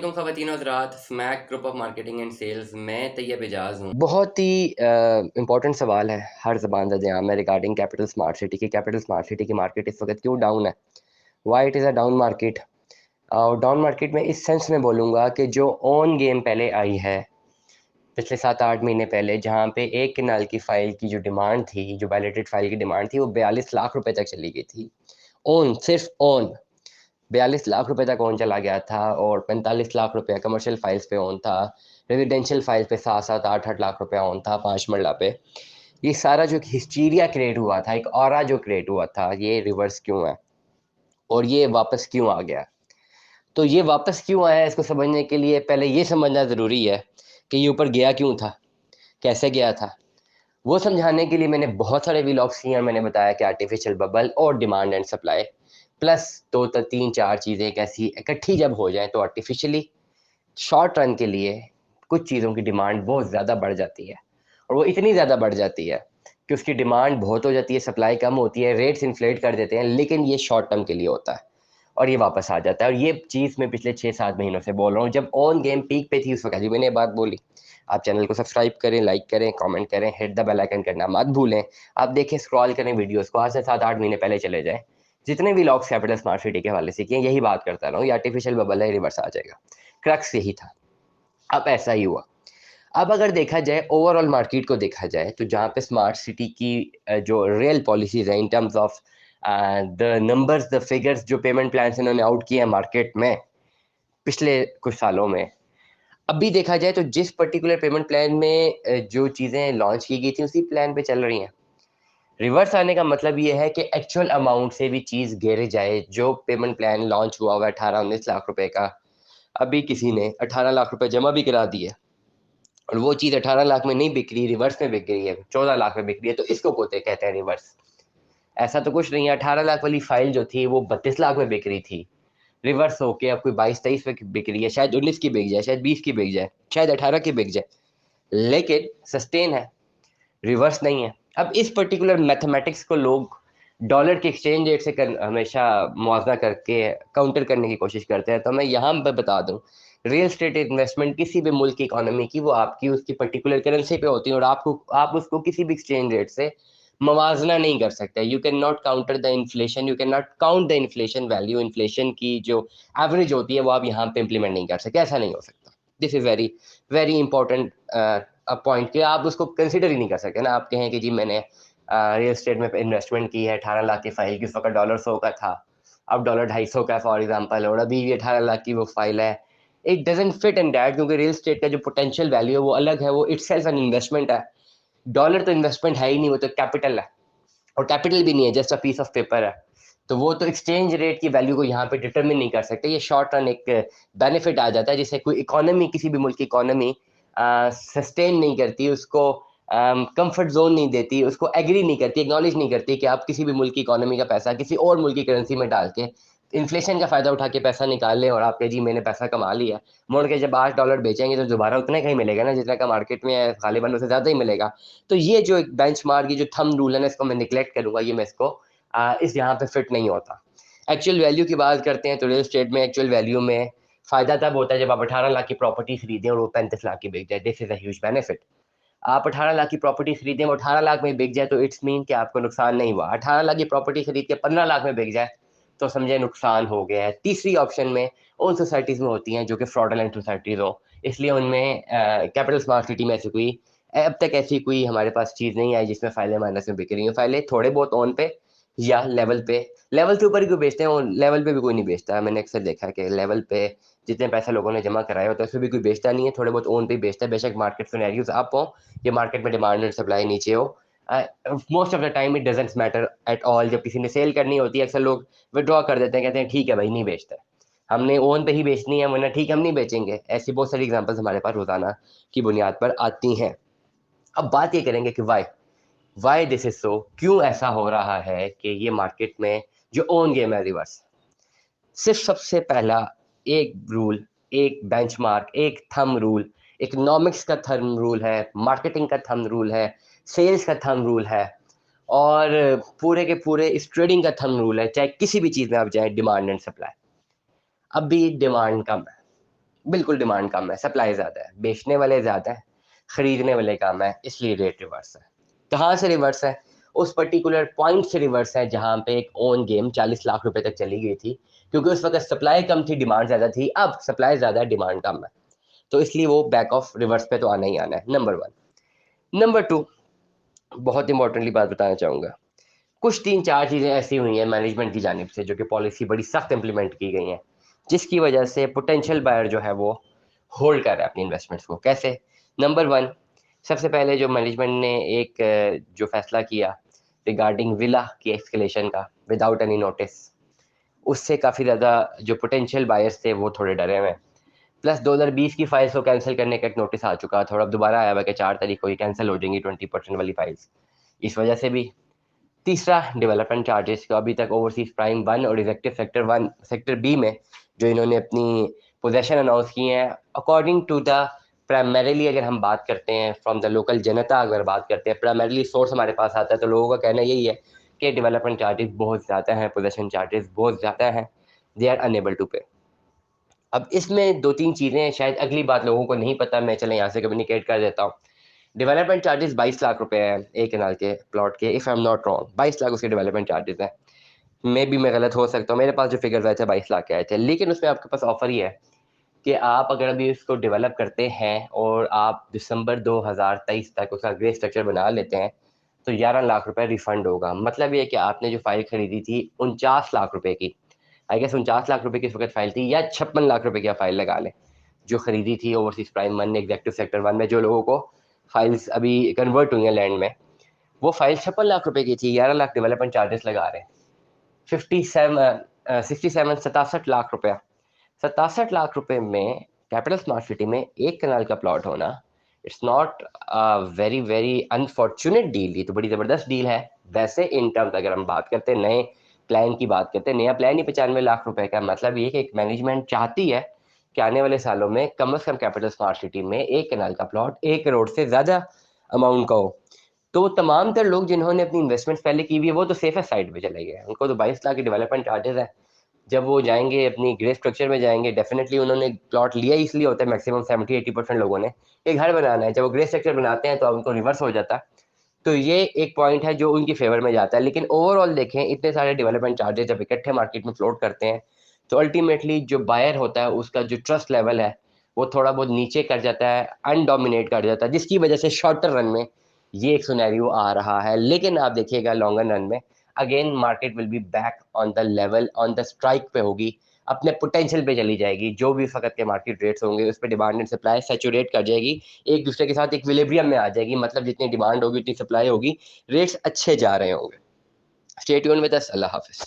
वालेकुम ख़वातीन और हज़रात, Smack group of marketing and sales में तैयब एजाज़ हूँ। बहुत ही इम्पोर्टेंट सवाल है हर ज़बान ज़द में रिगार्डिंग कैपिटल स्मार्ट सिटी की। कैपिटल स्मार्ट सिटी की मार्केट इस वक्त क्यों डाउन है, why it is a down market. और डाउन मार्केट में इस सेंस में बोलूँगा कि जो ऑन गेम पहले आई है पिछले 7-8 महीने पहले, जहाँ पे एक किनाल की फ़ाइल की जो डिमांड थी, जो वैलिडेटेड फ़ाइल की डिमांड थी, वो 42 लाख रुपए तक चली गई थी। ऑन, सिर्फ ऑन 42 लाख रुपए तक ऑन चला गया था और 45 लाख रुपए कमर्शियल फाइल्स पे ऑन था। रेजिडेंशियल फाइल्स पे 7-7 8-8 लाख रुपए ऑन था 5 मरला पे। ये सारा जो हिस्टीरिया क्रिएट हुआ था, एक ऑरा जो क्रिएट हुआ था, ये रिवर्स क्यों है और ये वापस क्यों आ गया? तो ये वापस क्यों आया, इसको समझने के लिए पहले ये समझना ज़रूरी है कि ये ऊपर गया क्यों था, कैसे गया था? वो समझाने के लिए मैंने बहुत सारे व्लॉग्स किए और मैंने बताया कि आर्टिफिशियल बबल और डिमांड एंड सप्लाई प्लस 2 3-4 चीज़ें एक ऐसी इकट्ठी जब हो जाएँ तो आर्टिफिशियली शॉर्ट रन के लिए कुछ चीज़ों की डिमांड बहुत ज़्यादा बढ़ जाती है। और वो इतनी ज़्यादा बढ़ जाती है कि उसकी डिमांड बहुत हो जाती है, सप्लाई कम होती है, रेट्स इन्फ्लेट कर देते हैं, लेकिन ये शॉर्ट टर्म के लिए होता है और ये वापस आ जाता है। और ये चीज़ मैं पिछले 6-7 महीनों से बोल रहा हूँ, जब ऑन गेम पीक पे थी उस वक़्त भी मैंने ये बात बोली। आप चैनल को सब्सक्राइब करें, लाइक करें, कमेंट करें, हिट द बेल आइकन करना मत भूलें। आप देखें, स्क्रॉल करें वीडियोज़ को, आज से 7-8 महीने पहले चले जाएँ। जितने भी व्लॉग्स कैपिटल स्मार्ट सिटी के हवाले से किए, यही बात करता रहा हूँ, ये आर्टिफिशियल बबल है, रिवर्स आ जाएगा। क्रक्स यही था। अब ऐसा ही हुआ। अब अगर देखा जाए, ओवरऑल मार्केट को देखा जाए, तो जहाँ पे स्मार्ट सिटी की जो रियल पॉलिसीज़ हैं in terms of the numbers, the figures, जो पेमेंट प्लान्स इन्होंने आउट किए हैं मार्केट में पिछले कुछ सालों में, अभी देखा जाए तो जिस पर्टिकुलर पेमेंट प्लान में जो चीज़ें लॉन्च की गई थी उसी प्लान पे चल रही हैं। रिवर्स आने का मतलब ये है कि एक्चुअल अमाउंट से भी चीज़ गिर जाए। जो पेमेंट प्लान लॉन्च हुआ हुआ है 18-19 लाख रुपए का, अभी किसी ने 18 लाख रुपए जमा भी करा दिए और वो चीज़ 18 लाख में नहीं बिक रही, रिवर्स में बिक गई है, 14 लाख में बिक रही है, तो इसको कोते कहते हैं रिवर्स। ऐसा तो कुछ नहीं है, 18 लाख वाली फाइल जो थी वो 32 लाख में बिक रही थी। रिवर्स होके अब कोई 22-23 में बिक रही है, शायद 19 की बिक जाए, शायद 20 की बिक जाए, शायद 18 की बिक जाए, लेकिन सस्टेन है, रिवर्स नहीं है। अब इस पर्टिकुलर मैथमेटिक्स को लोग डॉलर के एक्सचेंज रेट से हमेशा मुआवजा करके काउंटर करने की कोशिश करते हैं। तो मैं यहाँ पे बता दूं, रियल स्टेट इन्वेस्टमेंट किसी भी मुल्क की इकोनॉमी की, वो आपकी उसकी पर्टिकुलर करेंसी पे होती है और आप उसको किसी भी एक्सचेंज रेट से मवाजना नहीं कर सकते। You can not counter the inflation, you can not count the inflation value. Inflation की जो एवरेज होती है वो आप यहाँ पे इम्प्लीमेंट नहीं कर सकते, ऐसा नहीं हो सकता। This is very very important point, कि आप उसको कंसिडर ही नहीं कर सकते ना। आप कहें कि जी मैंने रियल एस्टेट में इन्वेस्टमेंट की है, 18 लाख की फाइल की, उस वक्त डॉलर 100 का था, अब डॉलर 250 का फॉर एग्जांपल, और अभी भी 18 लाख की वो फाइल है। It doesn't fit in that, क्योंकि रियल एस्टेट का जो पोटेंशियल वैल्यू है वो अलग है, वो इटसेल्फ एन इन्वेस्टमेंट है। डॉलर तो इन्वेस्टमेंट है ही नहीं, वो तो कैपिटल है, और कैपिटल भी नहीं है, just a piece of paper है। तो वो तो एक्सचेंज रेट की वैल्यू को यहाँ पे डिटरमिन नहीं कर सकते। ये शॉर्ट रन एक बेनिफिट आ जाता है, जिससे कोई इकोनॉमी, किसी भी मुल्क की इकोनॉमी सस्टेन नहीं करती, उसको कंफर्ट जोन नहीं देती, उसको एग्री नहीं करती, एक्नॉलेज नहीं करती कि आप किसी भी मुल्क की इकोनॉमी का पैसा किसी और मुल्क की करेंसी में डाल के इन्फ्लेशन का फायदा उठा के पैसा निकाल लें और आप कहें जी मैंने पैसा कमा लिया। मोड़ के जब $8 बेचेंगे तो दोबारा उतने का ही मिलेगा ना, जितना का मार्केट में है, गालिबन उससे ज़्यादा ही मिलेगा। तो ये जो एक बेंचमार्क, ये जो थंब रूल है ना, इसको मैं निगलेक्ट करूँगा, ये मैं इसको इस यहाँ पे फिट नहीं होता। एक्चुअल वैल्यू की बात करते हैं तो रियल एस्टेट में एक्चुअल वैल्यू में फ़ायदा तब होता है जब आप 18 लाख की प्रॉपर्टी खरीदें और वो 35 लाख की बिक जाए। This is a huge benefit. आप 18 लाख की प्रॉपर्टी खरीदें, वो 18 लाख में बिक जाए तो इट्स मीन कि आपको नुकसान नहीं हुआ। 18 लाख की प्रॉपर्टी खरीद के 15 लाख में बिक जाए तो समझे नुकसान हो गया है। तीसरी ऑप्शन में उन सोसाइटीज़ में होती हैं जो कि फ्रॉडलेंट सोसाइटीज़ हो, इसलिए उनमें कैपिटल स्मार्ट सिटी में ऐसी कोई, अब तक ऐसी कोई हमारे पास चीज़ नहीं आई जिसमें फाइलें माइनस में बिक रही हैं। फाइलें थोड़े बहुत ऑन पे या लेवल पे, लेवल से ऊपर ही कोई बेचते हैं, और लेवल पे भी कोई नहीं बेचता है। मैंने अक्सर देखा है कि लेवल पे जितने पैसे लोगों ने जमा कराया होता है उसमें भी कोई बेचता नहीं है, थोड़े बहुत ओन पे ही बेचता है। बेशक मार्केट सिनेरियोज अप हो, ये मार्केट में डिमांड और सप्लाई नीचे हो, most of the time it doesn't matter at all. जब किसी ने सेल करनी होती है, अक्सर लोग विड्रॉ कर देते हैं, कहते हैं ठीक है भाई नहीं बेचता है, हमने ओन पे ही बेचनी है, वरना ठीक हम नहीं बेचेंगे। ऐसी बहुत सारी एग्जांपल्स हमारे पास रोजाना की बुनियाद पर आती हैं। अब बात ये करेंगे कि वाई दिस इज सो, क्यों ऐसा हो रहा है कि ये मार्केट में जो ओन गेम है रिवर्स। सिर्फ सबसे पहला एक रूल, एक बेंचमार्क, एक थंब रूल, इकोनॉमिक्स का थंब रूल है, मार्केटिंग का थंब रूल है, सेल्स का थंब रूल है, और पूरे के पूरे इस ट्रेडिंग का थंब रूल है, चाहे किसी भी चीज़ में आप जाएँ, डिमांड एंड सप्लाई। अब भी डिमांड कम है, बिल्कुल डिमांड कम है, सप्लाई ज़्यादा है, बेचने वाले ज़्यादा है, खरीदने वाले कम है, इसलिए रेट रिवर्स है। कहाँ से रिवर्स है? उस पर्टिकुलर पॉइंट से रिवर्स है जहाँ पे एक ओन गेम 40 लाख रुपए तक चली गई थी, क्योंकि उस वक़्त सप्लाई कम थी, डिमांड ज़्यादा थी, अब सप्लाई ज़्यादा है, डिमांड कम है। तो इसलिए वो बैक ऑफ रिवर्स पे तो आना ही आना है, नंबर 1। नंबर 2, बहुत इंपॉर्टेंटली बात बताना चाहूँगा। कुछ 3-4 चीज़ें ऐसी हुई हैं मैनेजमेंट की जानिब से जो कि पॉलिसी बड़ी सख्त इम्प्लीमेंट की गई हैं, जिसकी वजह से पोटेंशियल बायर जो है वो होल्ड कर रहा है अपनी इन्वेस्टमेंट्स को। कैसे? नंबर 1, सबसे पहले जो मैनेजमेंट ने एक जो फैसला किया रिगार्डिंग विला की एस्केलेशन का विदाउट एनी नोटिस, उससे काफ़ी ज़्यादा जो पोटेंशियल बायर्स थे वो थोड़े डरे हुए हैं। प्लस 2020 की फाइल्स को कैंसिल करने का एक नोटिस आ चुका था और अब दोबारा आया हुआ है कि 4 तारीख को ये कैंसिल हो जाएंगी 20% वाली फाइल्स। इस वजह से भी। तीसरा, डेवलपमेंट चार्जेस को अभी तक ओवरसीज प्राइम 1 और इजेक्टिव सेक्टर 1 सेक्टर बी में जो इन्होंने अपनी पोजेशन अनाउंस की हैं, अकॉर्डिंग टू द प्राइमरीली अगर हम बात करते हैं फ्रॉम द लोकल जनता, अगर बात करते हैं प्राइमरीली सोर्स हमारे पास आता है, तो लोगों का कहना यही है कि डेवलपमेंट चार्जेस बहुत ज़्यादा हैं, पोजेशन चार्जेस बहुत ज़्यादा हैं, दे आर अनेबल टू पे। अब इसमें 2-3 चीज़ें शायद अगली बात लोगों को नहीं पता, मैं चले यहाँ से कम्युनिकेट कर देता हूँ। डेवलपमेंट चार्जेस 22 लाख रुपए हैं एक कनाल के प्लॉट के, if I am not wrong 22 lakh उसके डेवलपमेंट चार्जेस हैं। मे बी मैं गलत हो सकता हूँ, मेरे पास जो फिगर्स आए थे 22 लाख के आए थे, लेकिन उसमें आपके पास ऑफर ही है कि आप अगर अभी इसको डेवलप करते हैं और आप दिसंबर 2023 तक उसका ग्रे स्ट्रक्चर बना लेते हैं, तो 11 लाख रुपए रिफंड होगा। मतलब ये है कि आपने जो फाइल खरीदी थी 49 लाख रुपए की, आई गेस 49 लाख रुपए की इस वक्त फाइल थी, या 56 लाख रुपए की आप फाइल लगा लें, जो खरीदी थी ओवरसीज प्राइम 1 ने एग्जेक्टिव सेक्टर 1 में, जो लोगों को फाइल्स अभी कन्वर्ट हुई हैं लैंड में, वो फाइल 56 लाख रुपए की थी, 11 लाख डेवलपमेंट चार्जेस लगा रहे हैं। 67 67 लाख रुपया, 67 लाख रुपए में कैपिटल स्मार्ट सिटी में एक कनाल का प्लॉट होना, it's not very very unfortunate deal, ये तो बड़ी ज़बरदस्त डील है। वैसे इन टर्म्स अगर हम बात करते हैं नए प्लान की, बात करते हैं, नया प्लान ही 95 लाख रुपए का, मतलब ये कि एक मैनेजमेंट चाहती है कि आने वाले सालों में कम से कम कैपिटल स्मार्ट सिटी में एक कनाल का प्लॉट 1 करोड़ से ज़्यादा अमाउंट का हो। तो वो तमाम तर लोग जिन्होंने अपनी इन्वेस्टमेंट्स पहले की हुई है वो तो सेफेस्ट साइड पे चले गए, उनको तो 22 लाख के डेवलपमेंट चार्जेस है। जब वो जाएंगे अपनी ग्रे स्ट्रक्चर में जाएंगे, डेफिनेटली उन्होंने प्लॉट लिया ही इसलिए होता है, मैक्सिमम 70-80% लोगों ने एक घर बनाना है, जब वो ग्रे स्ट्रक्चर बनाते हैं तो उनको रिवर्स हो जाता है। तो ये एक पॉइंट है जो उनकी फेवर में जाता है, लेकिन ओवरऑल देखें इतने सारे डेवलपमेंट चार्जेस जब इकट्ठे मार्केट में फ्लोट करते हैं, तो अल्टीमेटली जो बायर होता है उसका जो ट्रस्ट लेवल है वो थोड़ा बहुत नीचे कर जाता है, अनडोमिनेट कर जाता है, जिसकी वजह से शॉर्टर रन में ये एक सिनेरियो आ रहा है। लेकिन आप देखिएगा लॉन्गर रन में again market will be back on the level, on the strike पे होगी, अपने पोटेंशियल पे चली जाएगी, जो भी फकत के मार्केट रेट्स होंगे उस पर डिमांड एंड सप्लाई सैचुरेट कर जाएगी, एक दूसरे के साथ इक्विलिब्रियम में आ जाएगी, मतलब जितनी डिमांड होगी उतनी सप्लाई होगी, रेट्स अच्छे जा रहे होंगे। स्टे ट्यून्ड विद अस, अल्लाह हाफिज़।